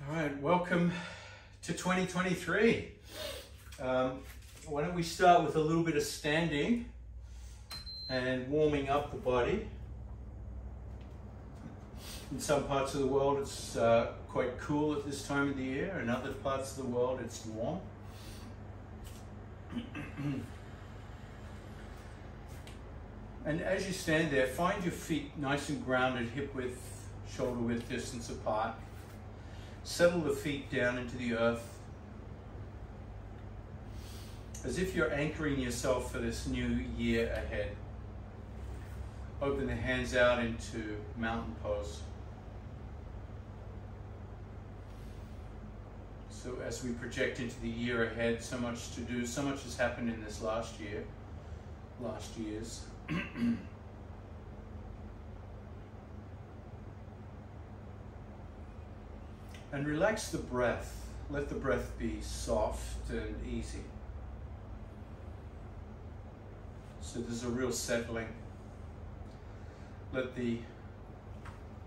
All right, welcome to 2023. Why don't we start with a little bit of standing and warming up the body. In some parts of the world it's quite cool at this time of the year. In other parts of the world it's warm. And as you stand there, find your feet nice and grounded, hip width, shoulder width distance apart. Settle the feet down into the earth as if you're anchoring yourself for this new year ahead. Open the hands out into mountain pose. So as we project into the year ahead, so much to do, so much has happened in this last years. And relax the breath. Let the breath be soft and easy. So there's a real settling. Let the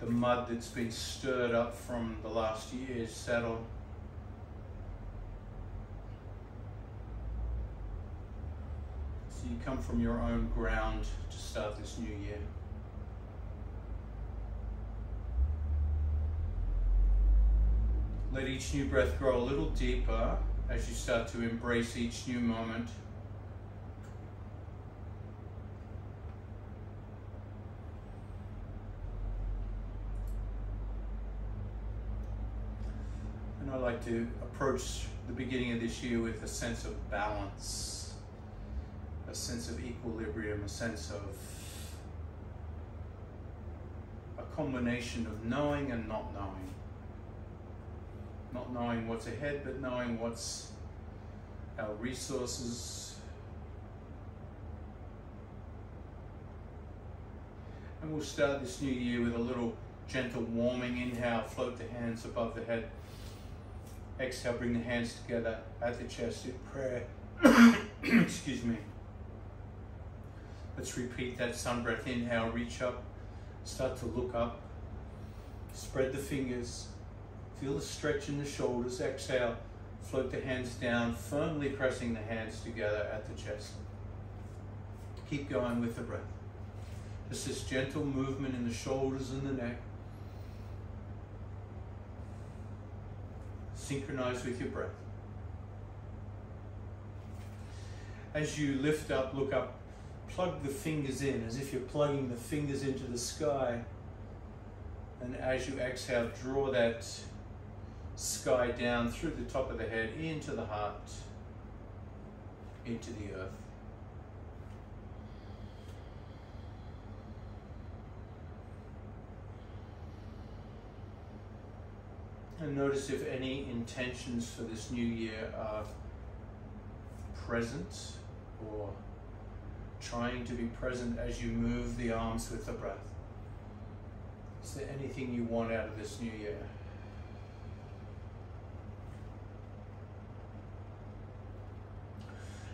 mud that's been stirred up from the last year settle. So you come from your own ground to start this new year. Let each new breath grow a little deeper as you start to embrace each new moment. And I like to approach the beginning of this year with a sense of balance, a sense of equilibrium, a sense of a combination of knowing and not knowing. Not knowing what's ahead, but knowing what's our resources. And we'll start this new year with a little gentle warming. Inhale, float the hands above the head. Exhale, bring the hands together at the chest in prayer. Excuse me. Let's repeat that sun breath. Inhale, reach up, start to look up. Spread the fingers. Feel the stretch in the shoulders. Exhale, float the hands down, firmly pressing the hands together at the chest. Keep going with the breath. Just this gentle movement in the shoulders and the neck. Synchronize with your breath. As you lift up, look up, plug the fingers in as if you're plugging the fingers into the sky. And as you exhale, draw that sky down through the top of the head, into the heart, into the earth. And notice if any intentions for this new year are present or trying to be present as you move the arms with the breath. Is there anything you want out of this new year?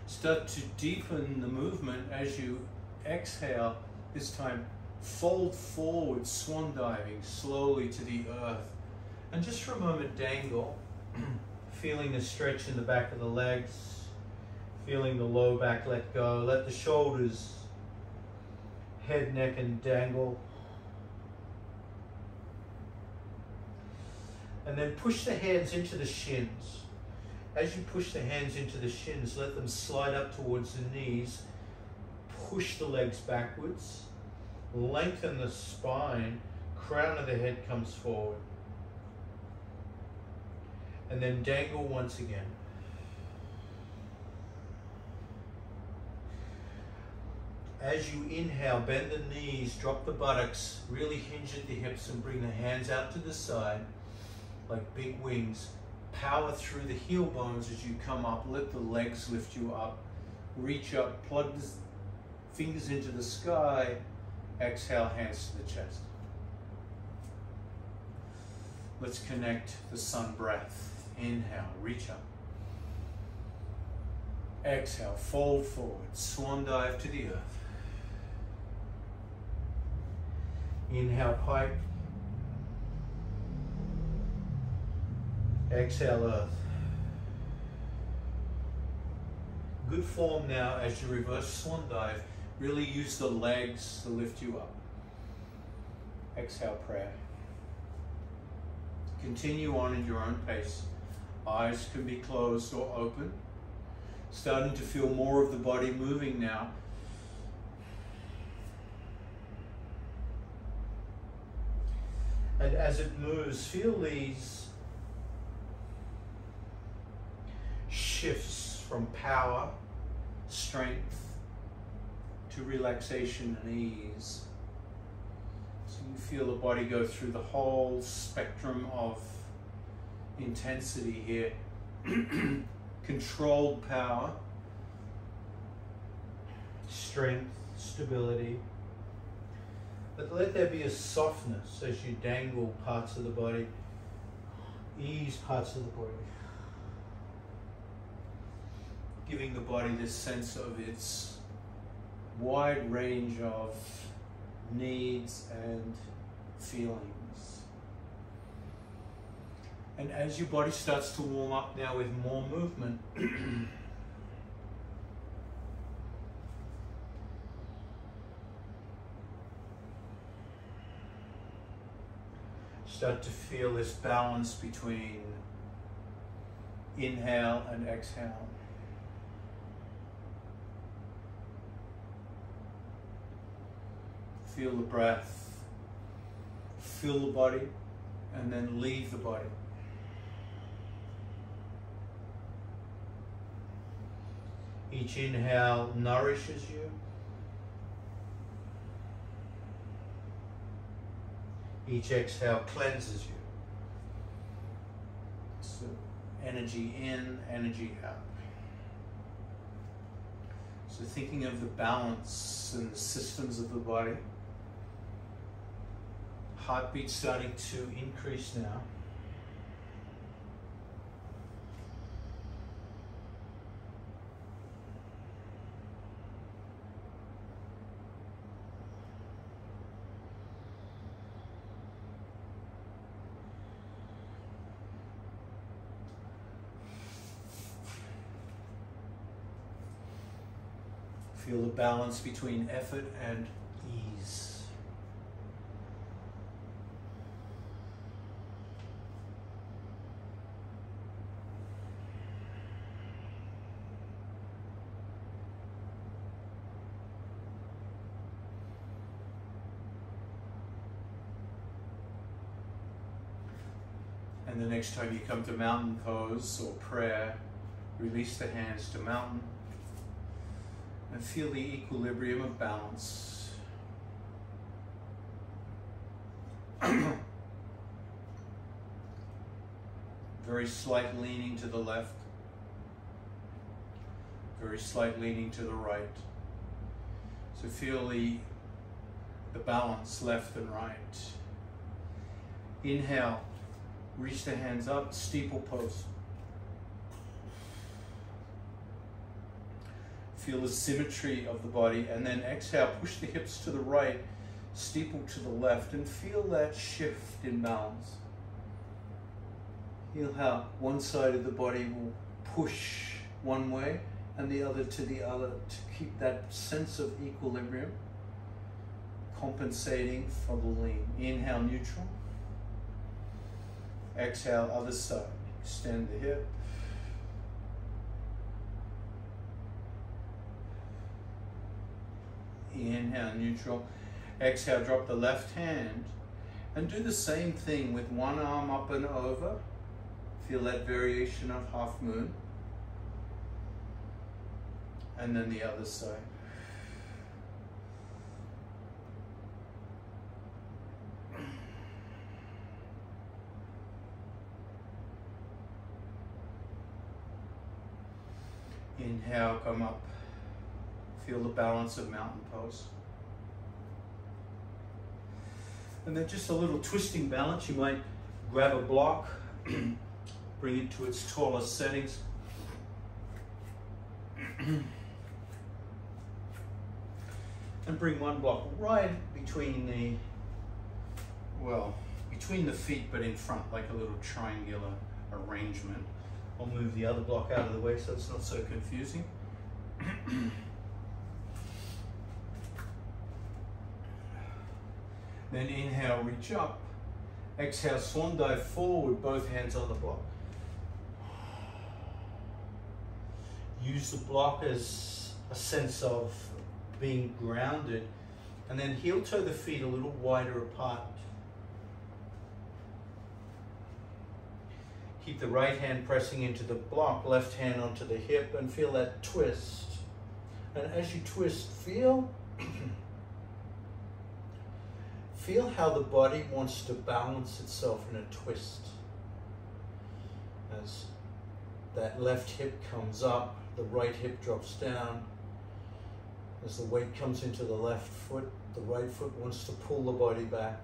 Start to deepen the movement as you exhale. This time, fold forward, swan diving slowly to the earth. And just for a moment, dangle, feeling the stretch in the back of the legs, feeling the low back let go. Let the shoulders, head, neck, and dangle. And then push the hands into the shins. As you push the hands into the shins, let them slide up towards the knees. Push the legs backwards. Lengthen the spine. Crown of the head comes forward. And then dangle once again. As you inhale, bend the knees, drop the buttocks, really hinge at the hips and bring the hands out to the side like big wings. Power through the heel bones as you come up. Let the legs lift you up. Reach up, plug the fingers into the sky. Exhale, hands to the chest. Let's connect the sun breath. Inhale, reach up. Exhale, fold forward, swan dive to the earth. Inhale, pipe. Exhale, earth. Good form now as you reverse swan dive. Really use the legs to lift you up. Exhale, prayer. Continue on in your own pace. Eyes can be closed or open. Starting to feel more of the body moving now. And as it moves, feel these shifts from power, strength, to relaxation and ease. So you feel the body go through the whole spectrum of intensity here. Controlled power, strength, stability. But let there be a softness as you dangle parts of the body, ease parts of the body. Giving the body this sense of its wide range of needs and feelings. And as your body starts to warm up now with more movement, start to feel this balance between inhale and exhale. Feel the breath, fill the body, and then leave the body. Each inhale nourishes you. Each exhale cleanses you. So energy in, energy out. So thinking of the balance and the systems of the body. Heartbeat starting to increase now. Feel the balance between effort and ease. And the next time you come to mountain pose or prayer, release the hands to mountain. And feel the equilibrium of balance. Very slight leaning to the left. Very slight leaning to the right. So feel the balance left and right. Inhale, reach the hands up, steeple pose. Feel the symmetry of the body, and then exhale, push the hips to the right, steeple to the left, and feel that shift in balance. Feel how one side of the body will push one way and the other to the other to keep that sense of equilibrium, compensating for the lean. Inhale, neutral. Exhale, other side. Extend the hip. Inhale, neutral. Exhale, drop the left hand and do the same thing with one arm up and over. Feel that variation of half moon. And then the other side. Inhale, come up. Feel the balance of mountain pose. And then just a little twisting balance. You might grab a block, bring it to its tallest settings. And bring one block right between the, well, between the feet but in front, like a little triangular arrangement. I'll move the other block out of the way so it's not so confusing. Then inhale, reach up. Exhale, swan dive forward, both hands on the block. Use the block as a sense of being grounded, and then heel toe the feet a little wider apart. Keep the right hand pressing into the block, left hand onto the hip, and feel that twist. And as you twist, feel how the body wants to balance itself in a twist. As that left hip comes up, the right hip drops down. As the weight comes into the left foot, the right foot wants to pull the body back.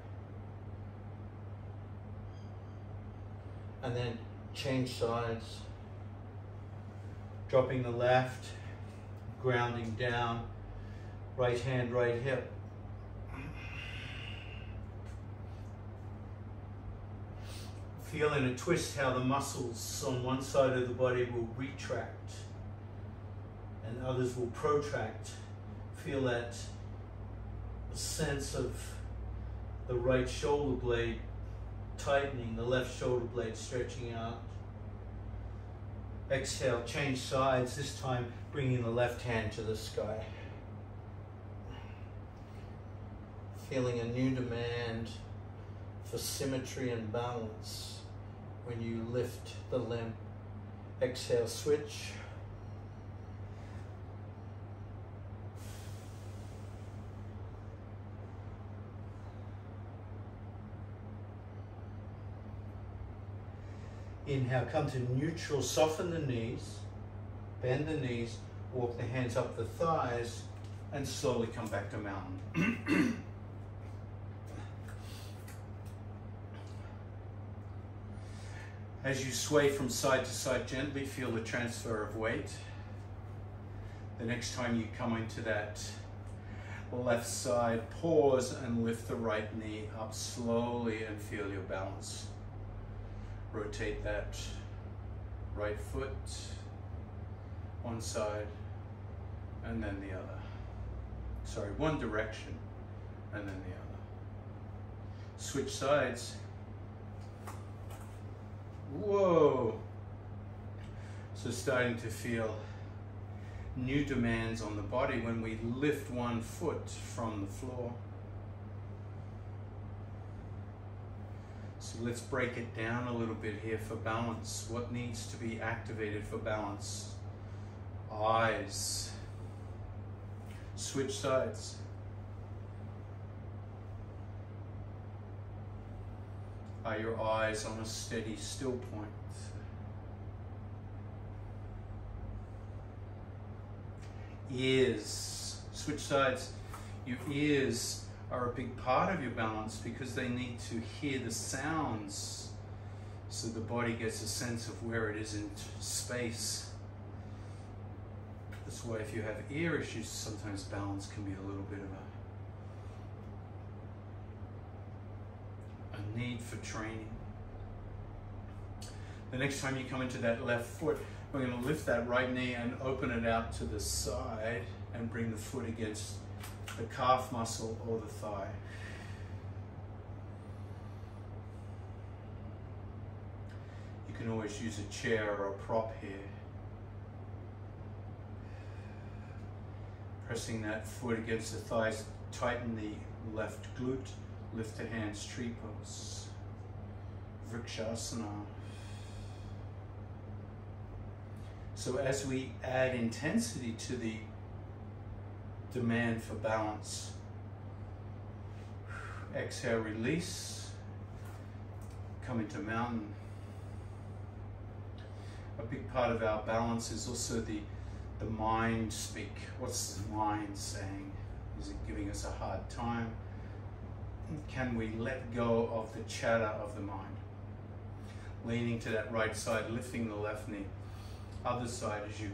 And then change sides. Dropping the left, grounding down, right hand, right hip. Feel in a twist how the muscles on one side of the body will retract and others will protract. Feel that sense of the right shoulder blade tightening, the left shoulder blade stretching out. Exhale, change sides, this time bringing the left hand to the sky. Feeling a new demand for symmetry and balance when you lift the limb. Exhale, switch. Inhale, come to neutral, soften the knees, bend the knees, walk the hands up the thighs, and slowly come back to mountain. As you sway from side to side gently, feel the transfer of weight. The next time you come into that left side, pause and lift the right knee up slowly and feel your balance. Rotate that right foot, one side and then the other. Sorry, one direction and then the other. Switch sides. Whoa! So starting to feel new demands on the body when we lift one foot from the floor. So let's break it down a little bit here for balance. What needs to be activated for balance? Eyes. Switch sides. Are your eyes on a steady, still point? Ears. Switch sides. Your ears are a big part of your balance because they need to hear the sounds so the body gets a sense of where it is in space. That's why if you have ear issues, sometimes balance can be a little bit of a need for training. The next time you come into that left foot, we're going to lift that right knee and open it out to the side and bring the foot against the calf muscle or the thigh. You can always use a chair or a prop here. Pressing that foot against the thighs, tighten the left glute, lift the hands, tree pose. Vrikshasana. So as we add intensity to the demand for balance, exhale, release, come into mountain. A big part of our balance is also the mind speak. What's the mind saying? Is it giving us a hard time? Can we let go of the chatter of the mind? Leaning to that right side, lifting the left knee. Other side as you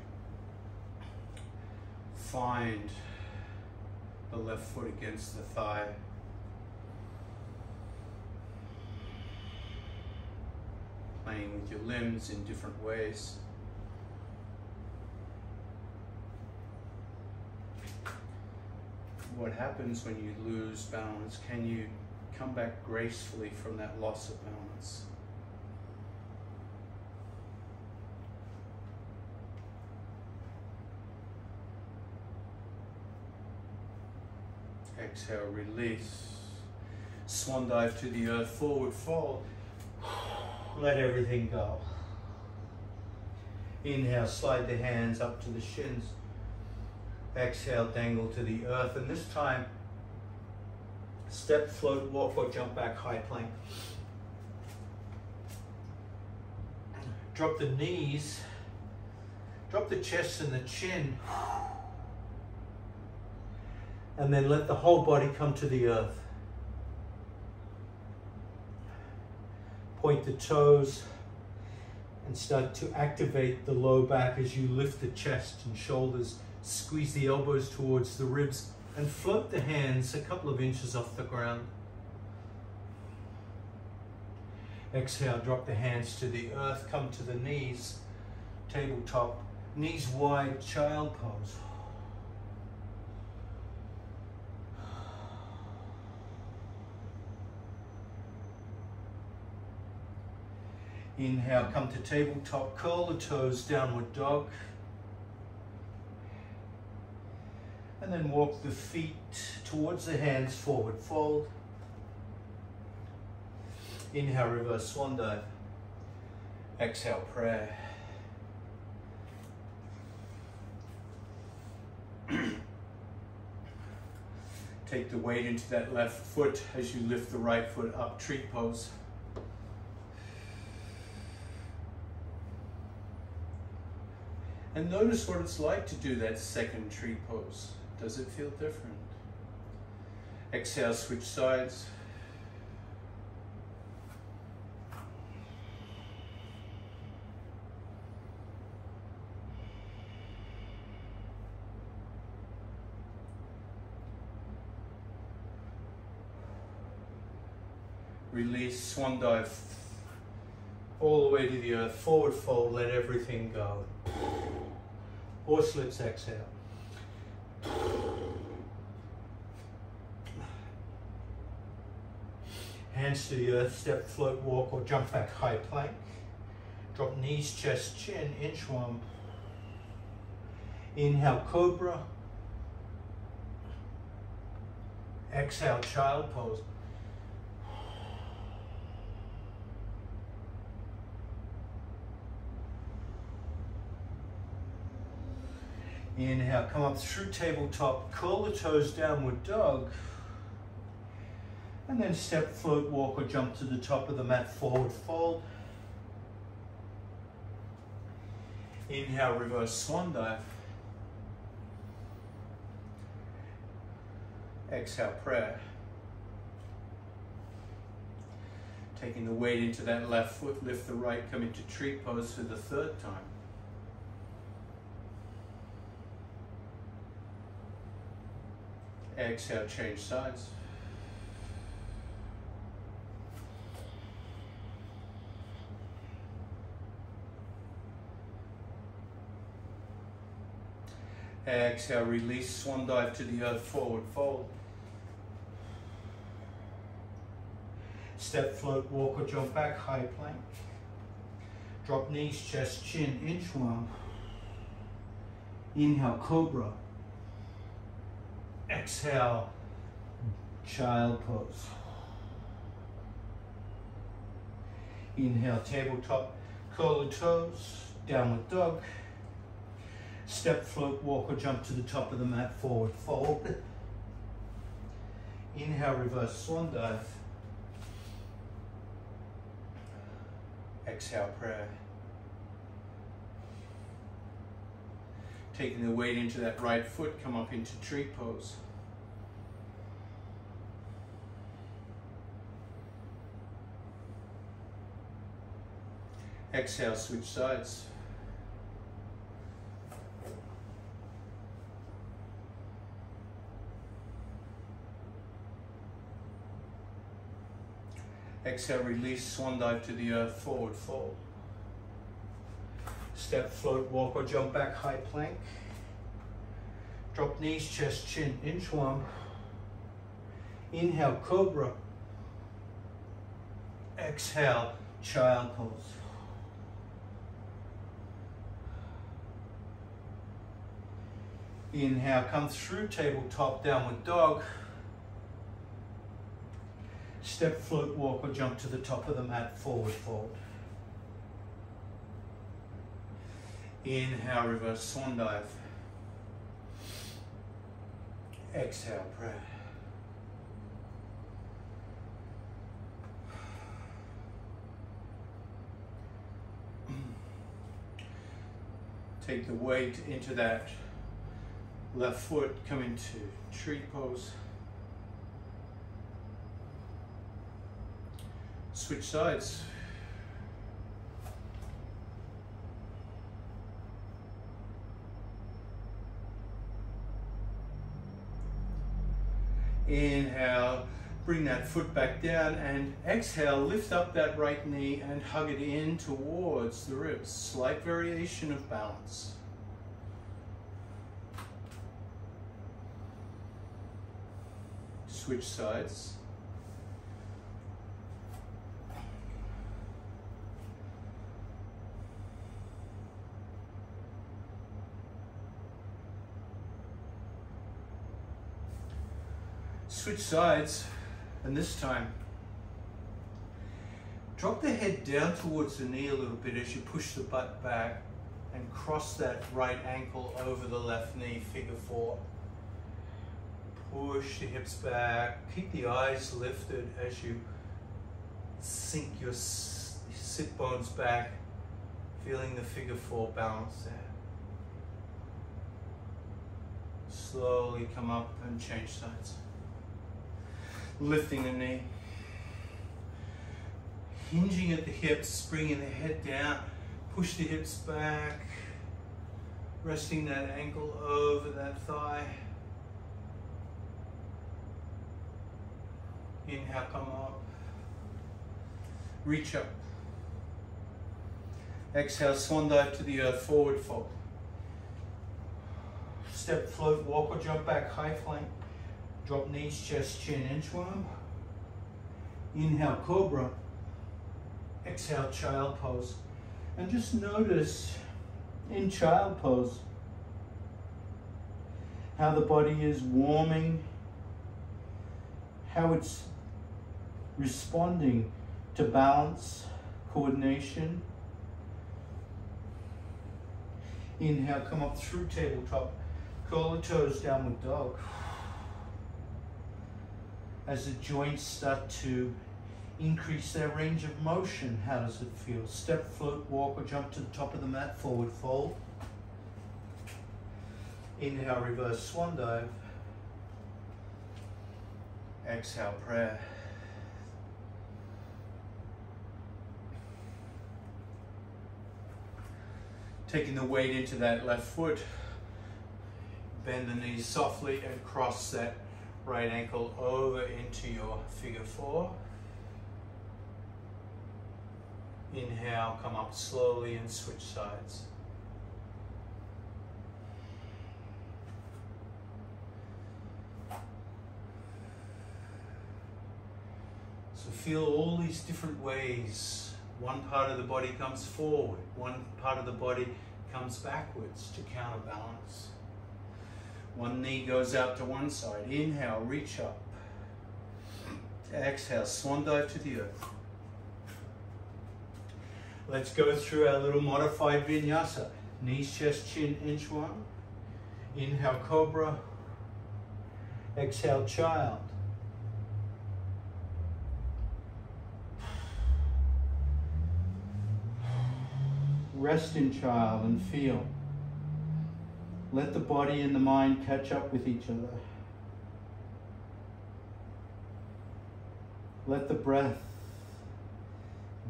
find the left foot against the thigh. playing with your limbs in different ways. What happens when you lose balance? Can you come back gracefully from that loss of balance? Exhale, release. Swan dive to the earth, forward fold. Let everything go. Inhale, slide the hands up to the shins. Exhale, dangle to the earth, and this time, step, float, walk, or jump back, high plank. Drop the knees, drop the chest and the chin, and then let the whole body come to the earth. Point the toes and start to activate the low back as you lift the chest and shoulders. Squeeze the elbows towards the ribs and float the hands a couple of inches off the ground. Exhale, drop the hands to the earth, come to the knees, tabletop, knees wide, child pose. Inhale, come to tabletop, curl the toes, downward dog. And then walk the feet towards the hands, forward fold. Inhale, reverse swan dive. Exhale, prayer. Take the weight into that left foot as you lift the right foot up, treat pose. And notice what it's like to do that second tree pose. Does it feel different? Exhale, switch sides. Release, swan dive all the way to the earth, forward fold, let everything go. Horse lips, exhale. Hands to the earth, step, float, walk, or jump back, high plank. Drop knees, chest, chin, inchworm. Inhale, cobra. Exhale, child pose. Inhale, come up through tabletop, curl the toes, downward dog. And then step, float, walk, or jump to the top of the mat, forward fold. Inhale, reverse swan dive. Exhale, prayer. Taking the weight into that left foot, lift the right, come into tree pose for the third time. Exhale, change sides. Exhale, release, swan dive to the earth, forward fold. Step, float, walk, or jump back, high plank. Drop knees, chest, chin, inchworm. Inhale, cobra. Exhale, child pose. Inhale, tabletop, curl the toes, downward dog. Step, float, walk, or jump to the top of the mat, forward fold. Inhale, reverse swan dive. Exhale, prayer. Taking the weight into that right foot, come up into tree pose. Exhale, switch sides. Exhale, release, swan dive to the earth, forward fold. Step, float, walk or jump back, high plank. Drop knees, chest, chin, inchworm. Inhale, cobra. Exhale, child pose. Inhale, come through tabletop, downward dog. Step, float, walk or jump to the top of the mat, forward fold. Inhale, reverse swan dive. Exhale, prayer. Take the weight into that left foot, come into tree pose. Switch sides. Inhale, bring that foot back down, and exhale, lift up that right knee and hug it in towards the ribs. Slight variation of balance. Switch sides. Switch sides, and this time drop the head down towards the knee a little bit as you push the butt back and cross that right ankle over the left knee, figure four. Push the hips back, keep the eyes lifted as you sink your sit bones back, feeling the figure four balance there. Slowly come up and change sides. Lifting the knee, hinging at the hips, bringing the head down, push the hips back, resting that ankle over that thigh. Inhale, come up, reach up. Exhale, swan dive to the earth, forward fold. Step, float, walk or jump back, high plank. Drop knees, chest, chin, inchworm. Inhale, cobra. Exhale, child pose. And just notice in child pose how the body is warming, how it's responding to balance, coordination. Inhale, come up through tabletop. Curl the toes, downward dog. As the joints start to increase their range of motion, how does it feel? Step, float, walk or jump to the top of the mat, forward fold. Inhale, reverse swan dive. Exhale, prayer. Taking the weight into that left foot, bend the knees softly and cross that right ankle over into your figure four. Inhale, come up slowly and switch sides. So feel all these different ways. One part of the body comes forward, one part of the body comes backwards to counterbalance. One knee goes out to one side. Inhale, reach up. Exhale, swan dive to the earth. Let's go through our little modified vinyasa. Knees, chest, chin, inchworm. Inhale, cobra. Exhale, child. Rest in child and feel. Let the body and the mind catch up with each other. Let the breath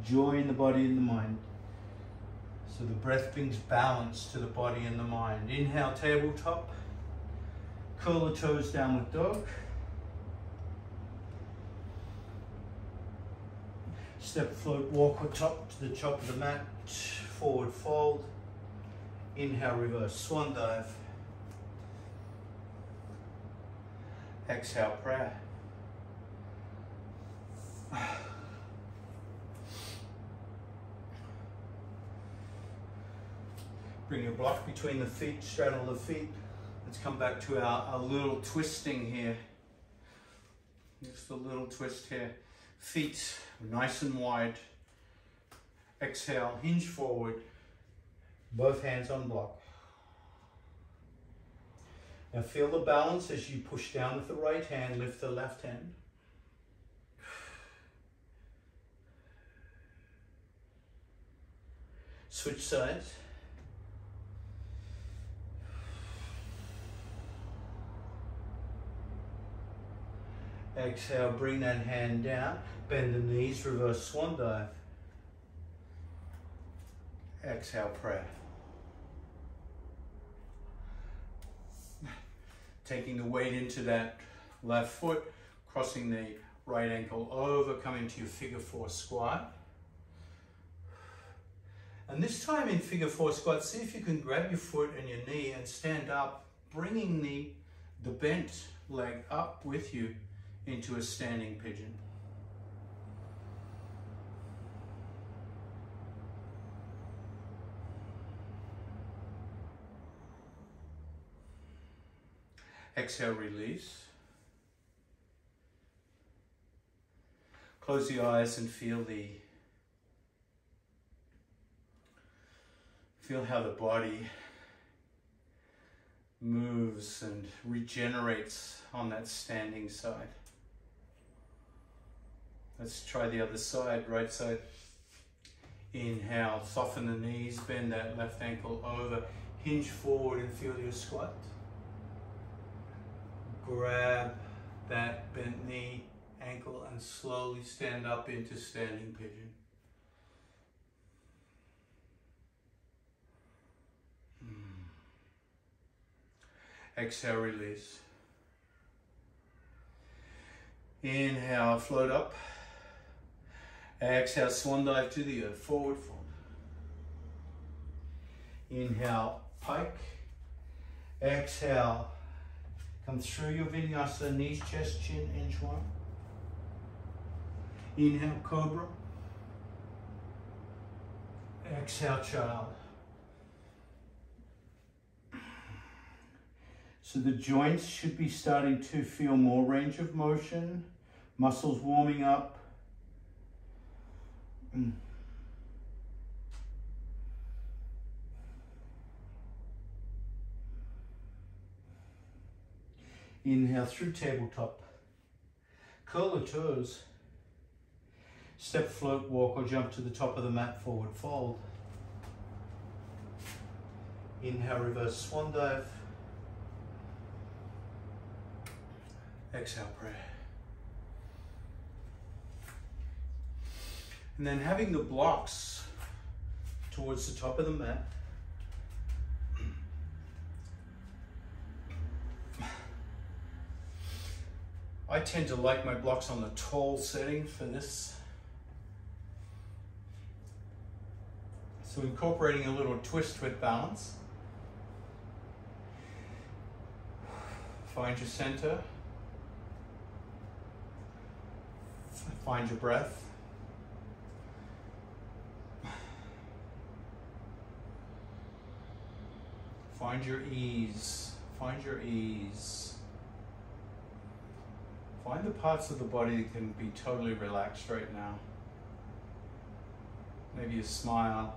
join the body and the mind. So the breath brings balance to the body and the mind. Inhale, tabletop. Curl the toes, downward dog. Step, float, walk or top to the top of the mat. Forward fold. Inhale, reverse swan dive. Exhale, prayer. Bring your block between the feet, straddle the feet. Let's come back to our little twisting here. Just a little twist here. Feet nice and wide. Exhale, hinge forward. Both hands on block. Now feel the balance as you push down with the right hand, lift the left hand. Switch sides. Exhale, bring that hand down, bend the knees, reverse swan dive. Exhale, prayer. Taking the weight into that left foot, crossing the right ankle over, coming to your figure four squat. And this time in figure four squat, see if you can grab your foot and your knee and stand up, bringing the bent leg up with you into a standing pigeon. Exhale, release. Close the eyes and feel how the body moves and regenerates on that standing side. Let's try the other side, right side. Inhale, soften the knees, bend that left ankle over, hinge forward and feel your squat. Grab that bent knee, ankle, and slowly stand up into standing pigeon. Exhale, release. Inhale, float up. Exhale, swan dive to the earth, forward fold. Inhale, pike. Exhale, come through your vinyasa, knees, chest, chin, inchworm. Inhale, cobra. Exhale, child. So the joints should be starting to feel more range of motion, muscles warming up. Inhale through tabletop. Curl the toes. Step, float, walk, or jump to the top of the mat, forward fold. Inhale, reverse swan dive. Exhale, prayer. And then having the blocks towards the top of the mat. I tend to like my blocks on the tall setting for this. So incorporating a little twist with balance. Find your center. Find your breath. Find your ease. Find your ease. Find the parts of the body that can be totally relaxed right now. Maybe a smile.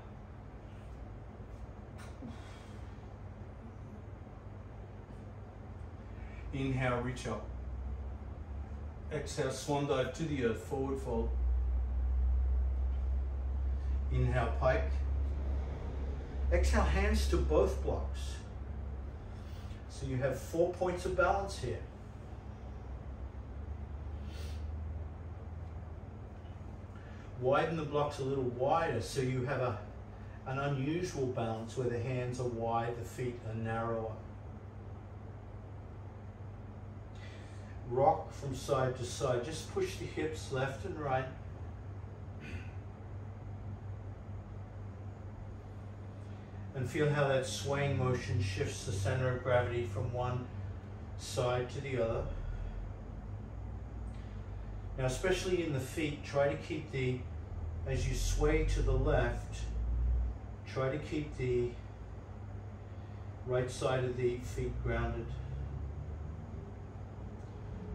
Inhale, reach up. Exhale, swan dive to the earth, forward fold. Inhale, pike. Exhale, hands to both blocks. So you have 4 points of balance here. Widen the blocks a little wider so you have an unusual balance where the hands are wide, the feet are narrower. Rock from side to side. Just push the hips left and right. And feel how that swaying motion shifts the center of gravity from one side to the other. Now, especially in the feet, try to keep as you sway to the left, try to keep the right side of the feet grounded.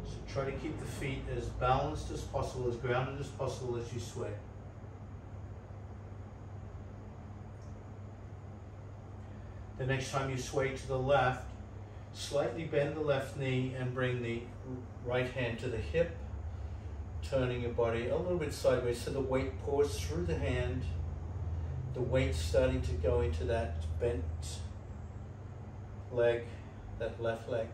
So try to keep the feet as balanced as possible, as grounded as possible as you sway. The next time you sway to the left, slightly bend the left knee and bring the right hand to the hip, turning your body a little bit sideways so the weight pours through the hand. The weight starting to go into that bent leg, that left leg.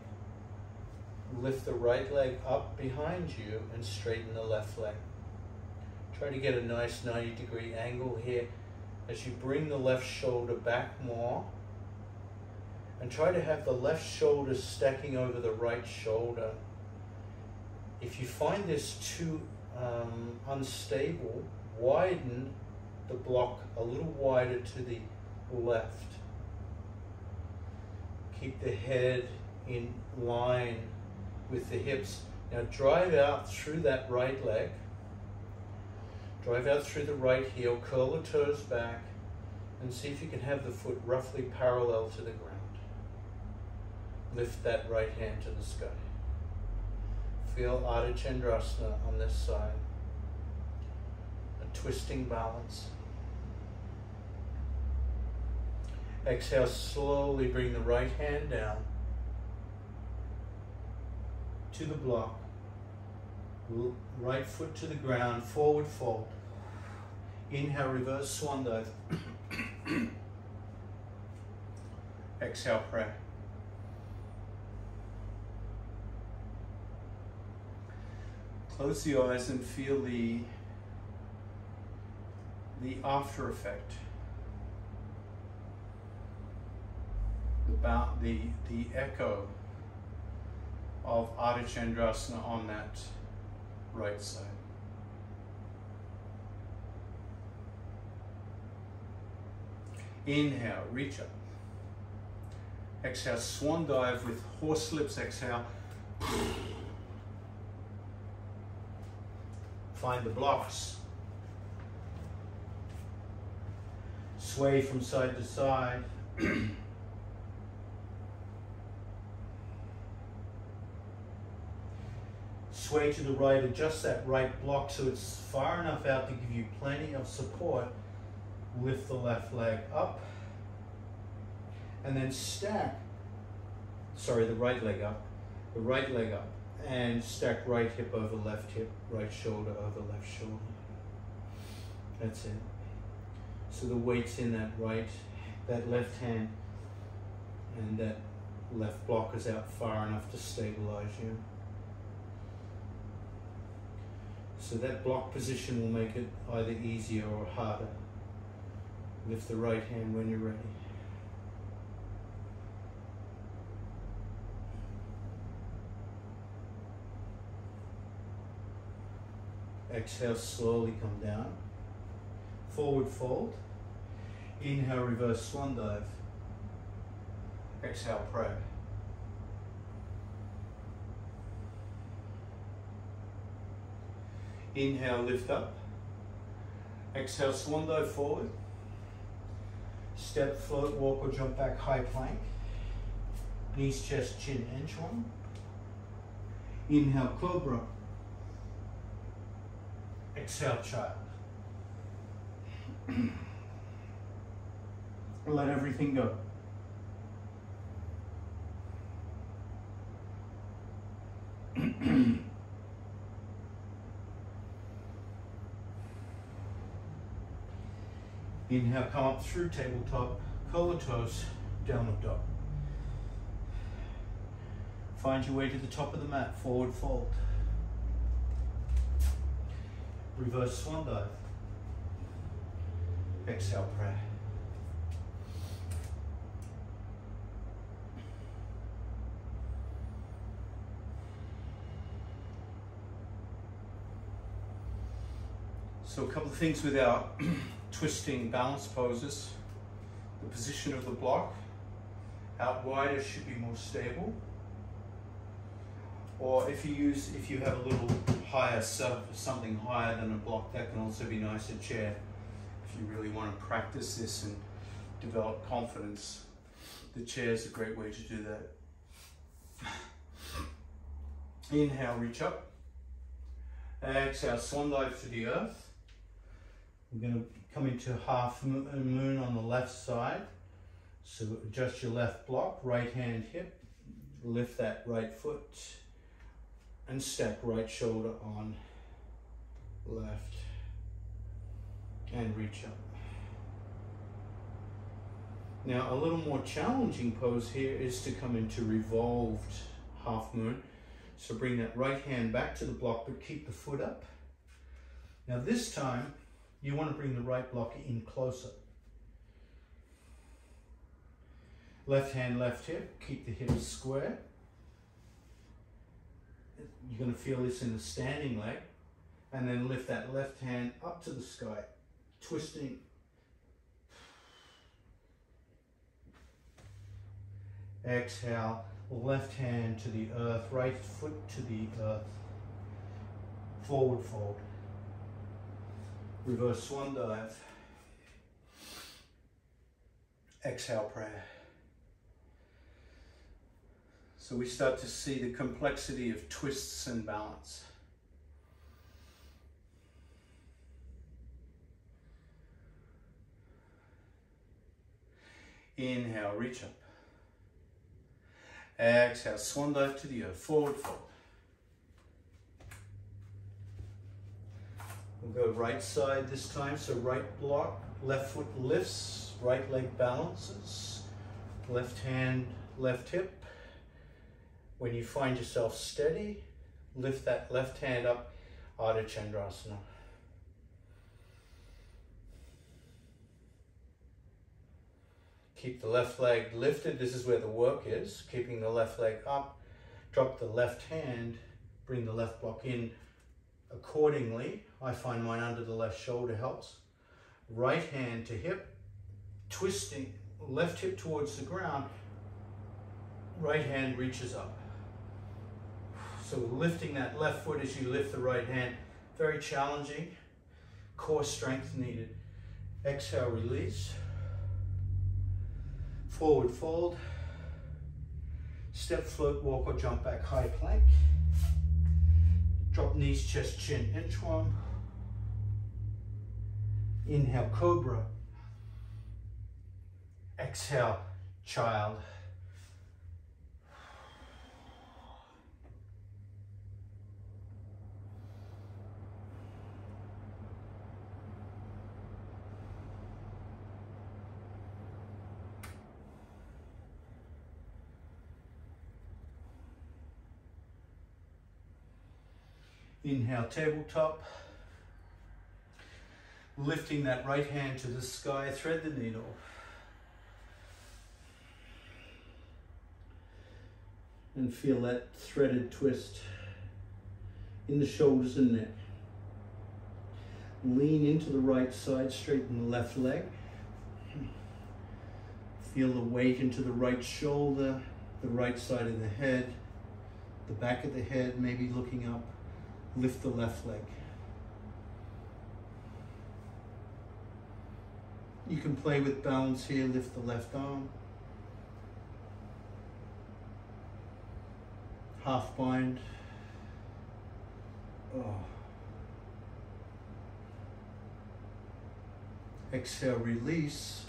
Lift the right leg up behind you and straighten the left leg. Try to get a nice 90-degree angle here as you bring the left shoulder back more. And try to have the left shoulder stacking over the right shoulder. If you find this too unstable, widen the block a little wider to the left. Keep the head in line with the hips. Now drive out through that right leg. Drive out through the right heel, curl the toes back, and see if you can have the foot roughly parallel to the ground. Lift that right hand to the sky. Feel Ardha Chandrasana on this side. A twisting balance. Exhale, slowly bring the right hand down to the block. Right foot to the ground, forward fold. Inhale, reverse swan dive. Exhale, pray. Close the eyes and feel the after effect. About the echo of Ardha Chandrasana on that right side. Inhale, reach up. Exhale, swan dive with horse lips. Exhale. Find the blocks. Sway from side to side. Sway to the right, adjust that right block so it's far enough out to give you plenty of support. Lift the left leg up. And then stack, sorry, the right leg up. The right leg up. And stack right hip over left hip, right shoulder over left shoulder. That's it. So the weight's in that left hand, and that left block is out far enough to stabilize you. So that block position will make it either easier or harder. Lift the right hand when you're ready. Exhale, slowly come down. Forward fold. Inhale, reverse swan dive. Exhale, pray. Inhale, lift up. Exhale, swan dive forward. Step, float, walk or jump back, high plank. Knees, chest, chin, inchworm. Inhale, cobra. Exhale, child. Let everything go. Inhale, come up through tabletop, curl the toes, downward dog. Find your way to the top of the mat, forward fold. Reverse swan dive. Exhale, pray. So a couple of things with our twisting balance poses. the position of the block. Out wider should be more stable. Or if you have a little higher surface, something higher than a block, that can also be nice, a chair. If you really want to practice this and develop confidence, the chair is a great way to do that. Inhale, reach up. Exhale, swan dive to the earth. We're going to come into half moon on the left side. So adjust your left block, right hand hip, lift that right foot, and stack right shoulder on left, and reach up. Now a little more challenging pose here is to come into revolved half moon. So bring that right hand back to the block, but keep the foot up. Now this time, you want to bring the right block in closer. Left hand, left hip, keep the hips square. You're going to feel this in the standing leg. And then lift that left hand up to the sky, twisting. Exhale, left hand to the earth, right foot to the earth. Forward fold. Reverse swan dive. Exhale, prayer. So we start to see the complexity of twists and balance. Inhale, reach up. Exhale, swan dive to the earth, forward fold. We'll go right side this time, so right block, left foot lifts, right leg balances, left hand, left hip. When you find yourself steady, lift that left hand up, Ardha Chandrasana. Keep the left leg lifted. This is where the work is, keeping the left leg up. Drop the left hand, bring the left block in accordingly. I find mine under the left shoulder helps. Right hand to hip, twisting, left hip towards the ground, right hand reaches up. So lifting that left foot as you lift the right hand, very challenging, core strength needed. Exhale, release. Forward fold. Step, float, walk or jump back, high plank. Drop knees, chest, chin, inchworm. Inhale, cobra. Exhale, child. Inhale, tabletop. Lifting that right hand to the sky, thread the needle. And feel that threaded twist in the shoulders and neck. Lean into the right side, straighten the left leg. Feel the weight into the right shoulder, the right side of the head, the back of the head, maybe looking up. Lift the left leg. You can play with balance here, lift the left arm. Half bind. Oh. Exhale, release.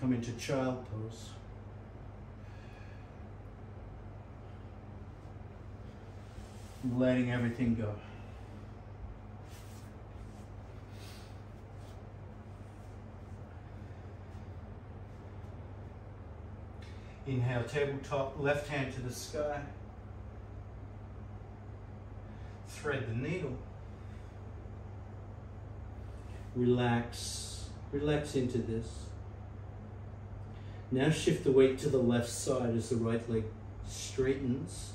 Come into child pose. Letting everything go. Inhale, tabletop, left hand to the sky. Thread the needle. Relax, relax into this. Now shift the weight to the left side as the right leg straightens.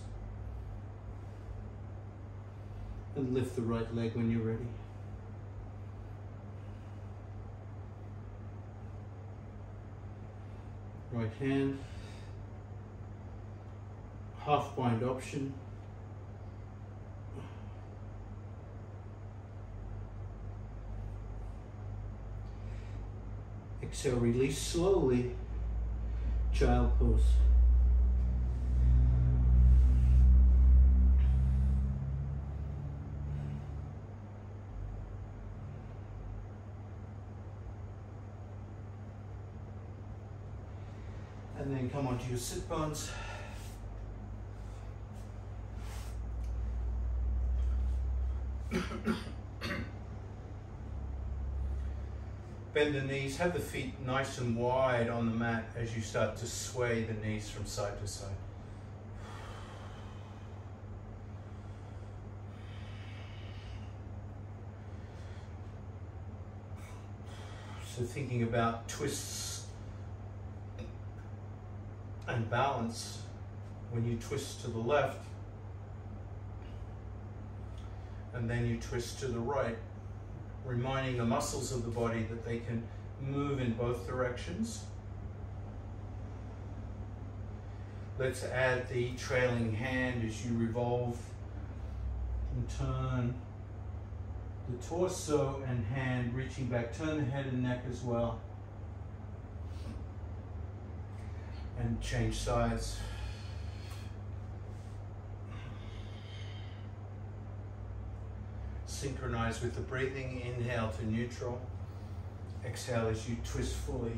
And lift the right leg when you're ready. Right hand, half bind option. Exhale, release slowly, child pose. And then come onto your sit bones. Bend the knees, have the feet nice and wide on the mat as you start to sway the knees from side to side. So thinking about twists and balance, when you twist to the left and then you twist to the right, reminding the muscles of the body that they can move in both directions. Let's add the trailing hand as you revolve and turn the torso and hand reaching back. Turn the head and neck as well. And change sides. Synchronize with the breathing. Inhale to neutral. Exhale as you twist fully.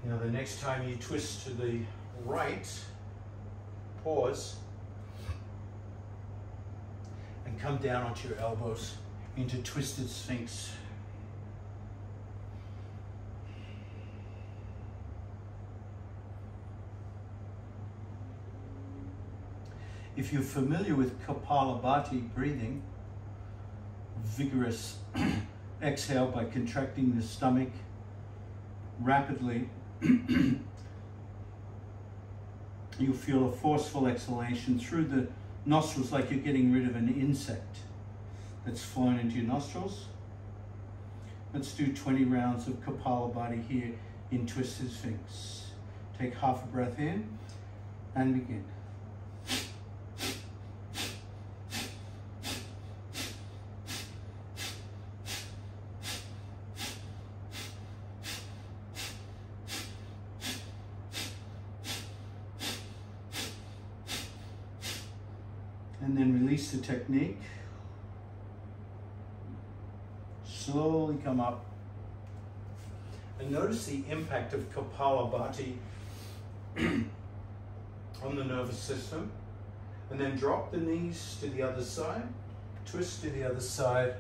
Now the next time you twist to the right, pause, and come down onto your elbows into twisted sphinx. If you're familiar with Kapalabhati breathing, vigorous exhale by contracting the stomach rapidly, you feel a forceful exhalation through the nostrils like you're getting rid of an insect that's flown into your nostrils. Let's do 20 rounds of Kapalabhati here in Twisted Sphinx. Take half a breath in and begin. And then release the technique. Slowly come up. And notice the impact of Kapalabhati on the nervous system. And then drop the knees to the other side. Twist to the other side.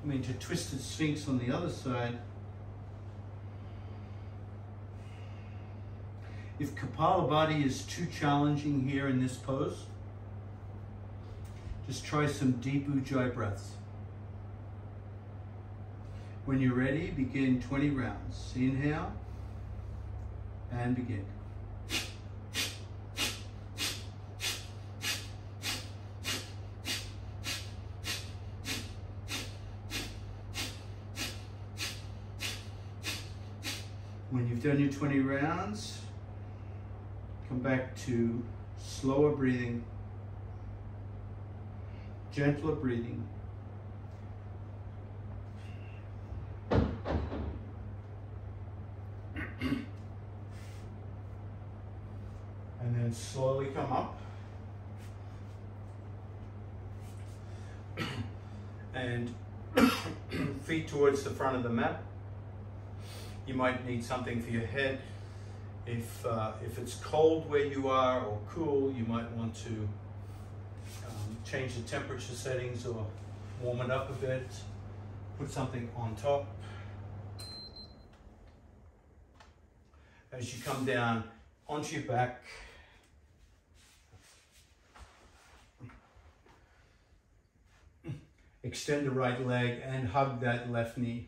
To Twisted Sphinx on the other side. If Kapalabhati is too challenging here in this pose, just try some deep Ujjayi breaths. When you're ready, begin 20 rounds. Inhale and begin. When you've done your 20 rounds, come back to slower breathing, gentler breathing. And then slowly come up. And feet towards the front of the mat. You might need something for your head. If it's cold where you are or cool, you might want to change the temperature settings or warm it up a bit. Put something on top. As you come down onto your back, extend the right leg and hug that left knee.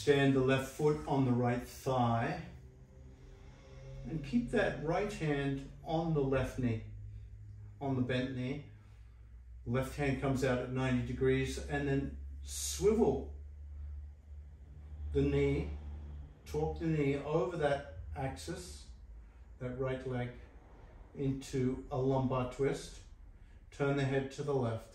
stand the left foot on the right thigh and keep that right hand on the left knee, on the bent knee. Left hand comes out at 90 degrees and then swivel the knee, torque the knee over that axis, that right leg, into a lumbar twist. Turn the head to the left.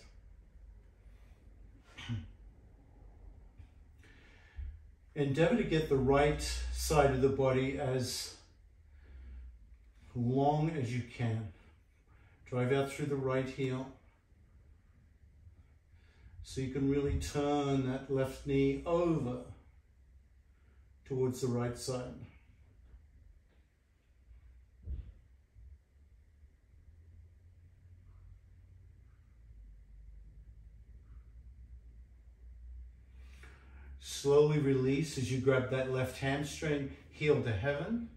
Endeavor to get the right side of the body as long as you can. Drive out through the right heel so you can really turn that left knee over towards the right side. Slowly release as you grab that left hamstring, heel to heaven.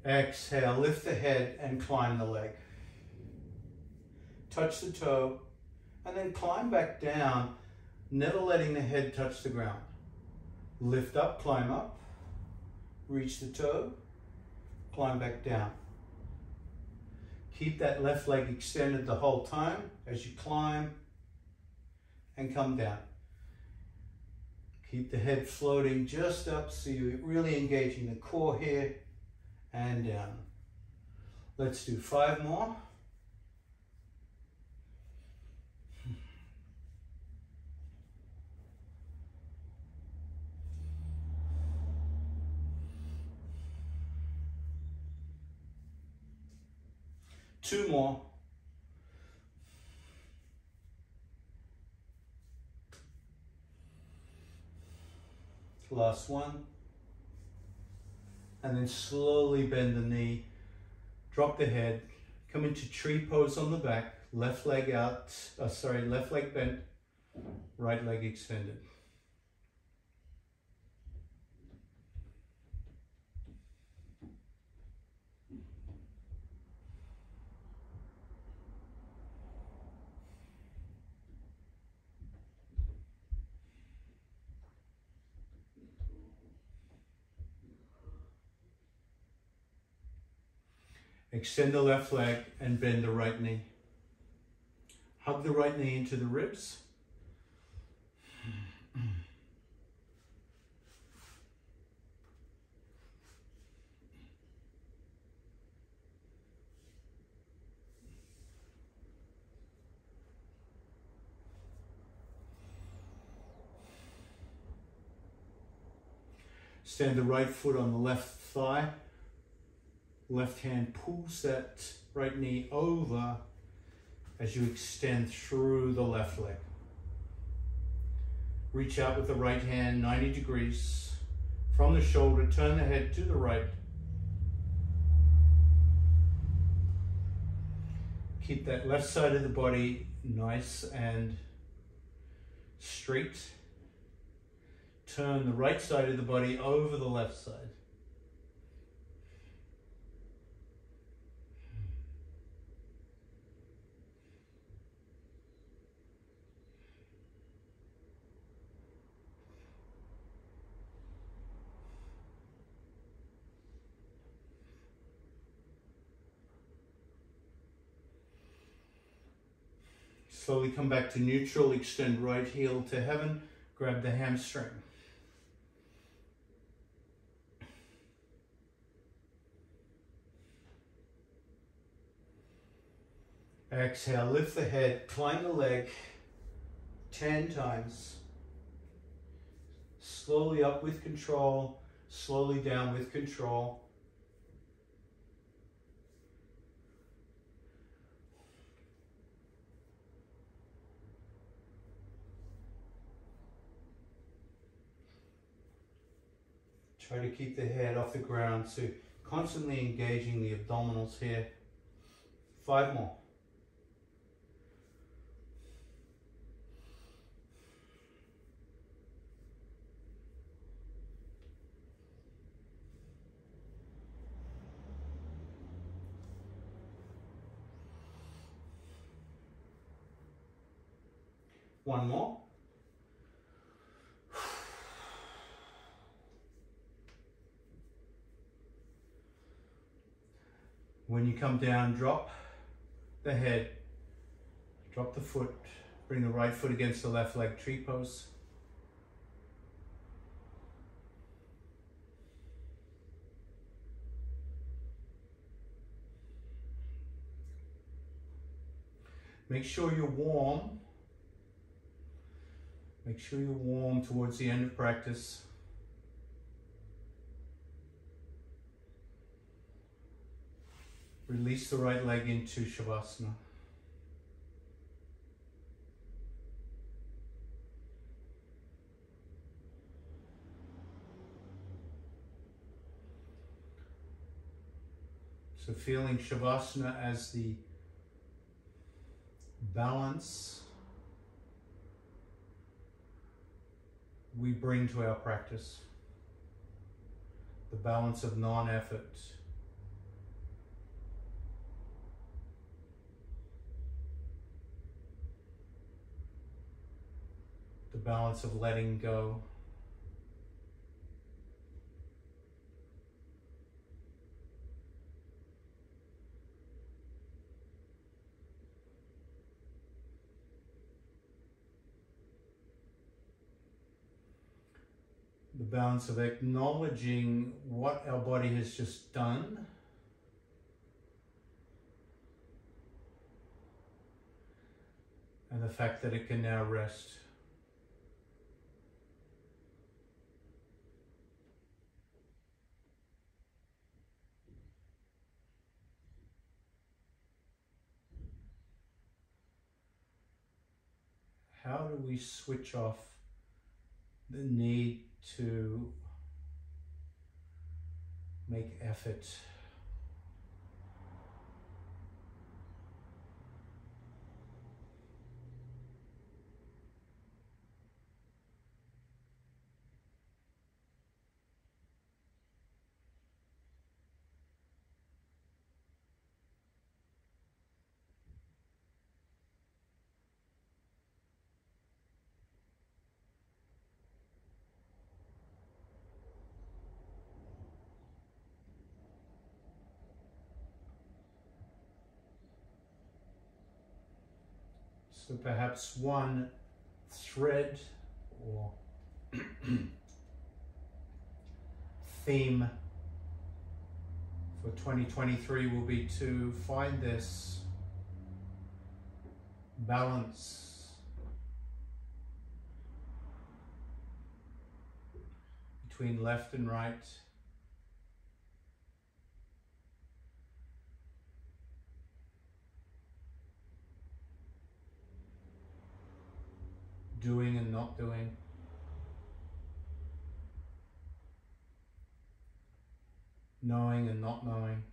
Exhale, lift the head and climb the leg. Touch the toe and then climb back down, never letting the head touch the ground. Lift up, climb up, reach the toe, climb back down. Keep that left leg extended the whole time as you climb and come down. Keep the head floating just up so you're really engaging the core here and down. Let's do 5 more. Two more. Last one. And then slowly bend the knee, drop the head, come into tree pose on the back, left leg out, left leg bent, right leg extended. Extend the left leg and bend the right knee. Hug the right knee into the ribs. Stand the right foot on the left thigh. Left hand pulls that right knee over as you extend through the left leg. Reach out with the right hand 90 degrees from the shoulder, turn the head to the right. Keep that left side of the body nice and straight. Turn the right side of the body over the left side. Slowly come back to neutral, extend right heel to heaven, grab the hamstring. Exhale, lift the head, climb the leg 10 times. Slowly up with control, slowly down with control. Try to keep the head off the ground, so constantly engaging the abdominals here. 5 more. One more. When you come down, drop the head, drop the foot, bring the right foot against the left leg, tree pose. Make sure you're warm. Make sure you're warm towards the end of practice. Release the right leg into Shavasana. So feeling Shavasana as the balance we bring to our practice, the balance of non-effort. The balance of letting go. The balance of acknowledging what our body has just done, and the fact that it can now rest. How do we switch off the need to make effort? So perhaps one thread or theme for 2023 will be to find this balance between left and right. Doing and not doing. Knowing and not knowing.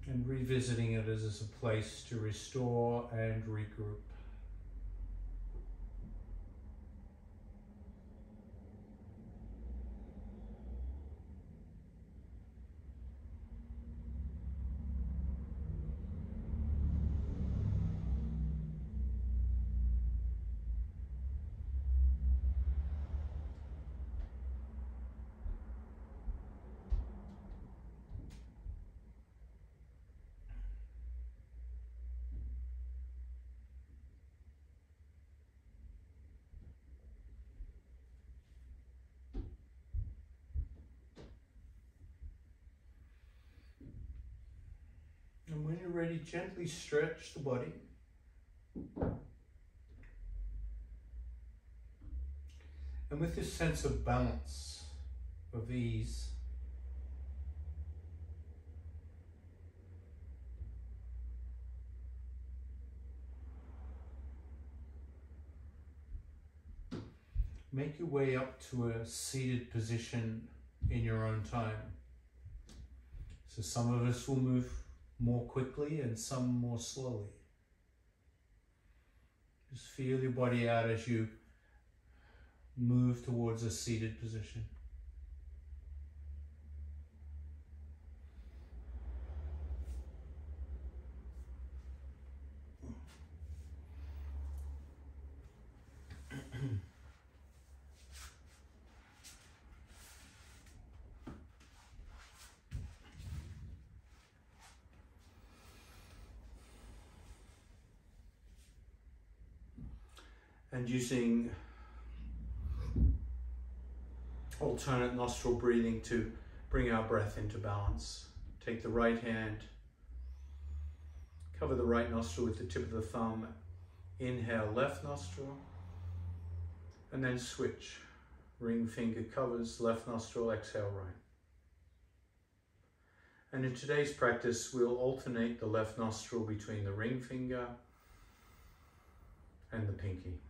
And revisiting it as a place to restore and regroup. And when you're ready, gently stretch the body. And with this sense of balance, of ease, make your way up to a seated position in your own time. So some of us will move more quickly and some more slowly. Just feel your body out as you move towards a seated position. And using alternate nostril breathing to bring our breath into balance. Take the right hand, cover the right nostril with the tip of the thumb, inhale left nostril, and then switch. Ring finger covers left nostril, exhale right. And in today's practice, we'll alternate the left nostril between the ring finger and the pinky.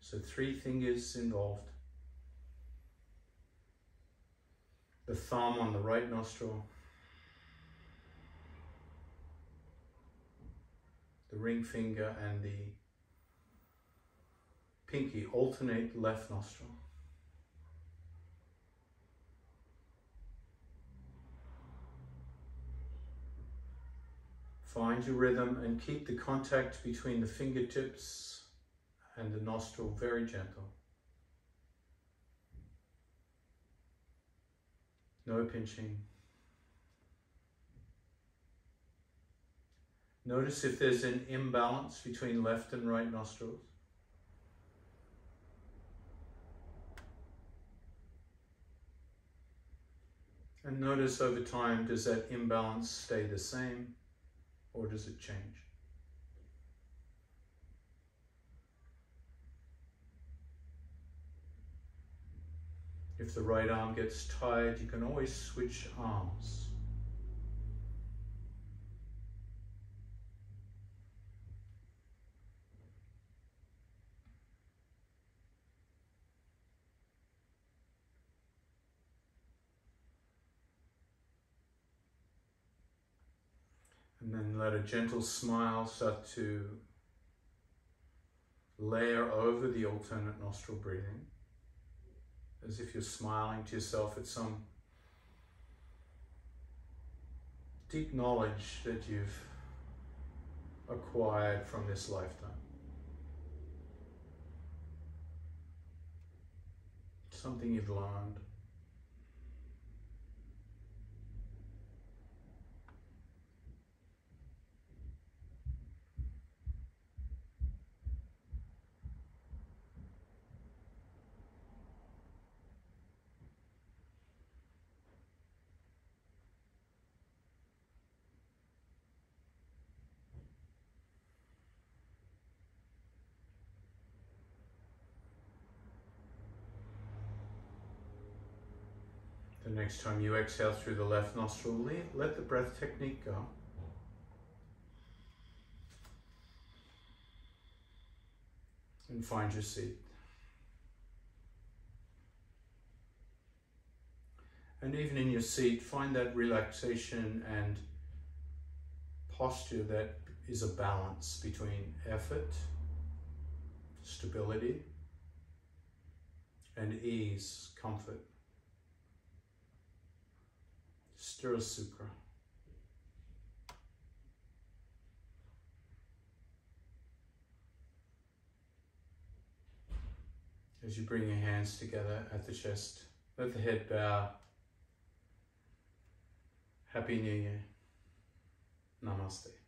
So 3 fingers involved. The thumb on the right nostril, the ring finger and the pinky alternate the left nostril. Find your rhythm and keep the contact between the fingertips and the nostril very gentle. No pinching. Notice if there's an imbalance between left and right nostrils. And notice over time, does that imbalance stay the same or does it change? If the right arm gets tired, you can always switch arms. And then let a gentle smile start to layer over the alternate nostril breathing, as if you're smiling to yourself at some deep knowledge that you've acquired from this lifetime. Something you've learned. The next time you exhale through the left nostril, let the breath technique go. And find your seat. And even in your seat, find that relaxation and posture that is a balance between effort, stability, and ease, comfort. Sthira Sukha. As you bring your hands together at the chest, let the head bow. Happy New Year. Namaste.